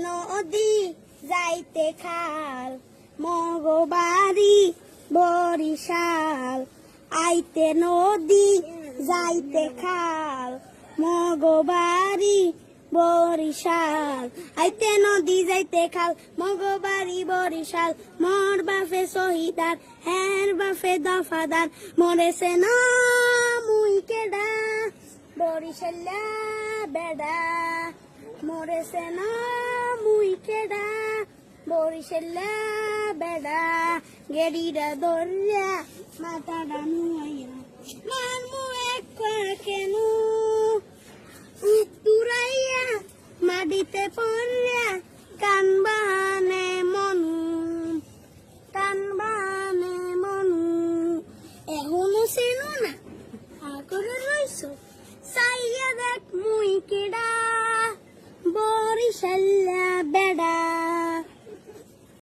নদী যাইতে খাল মগবাড়ি বরিশাল আইতে নদী যাইতে খাল মগবাড়ি বরিশাল আইতে নদী যাইতে খাল মগবাড়ি বরিশাল মোর বাফে শহীদার হের বাফে দফাদার মরেছে না মুই কেডা বরিশাল্লা বেডা মরেছে না মুই কেডা বরিশাল্লা বেডা গেড়িরা দরিয়া মাথাটা নুয়াইয়া মারমু এক কেন উত্তুরাইয়া মাটিতে পড়িয়া কান বাহানে মনু এখনো চেনো না আগরে রইছ চাইয়া দেখ মুই কেডা বরিশাল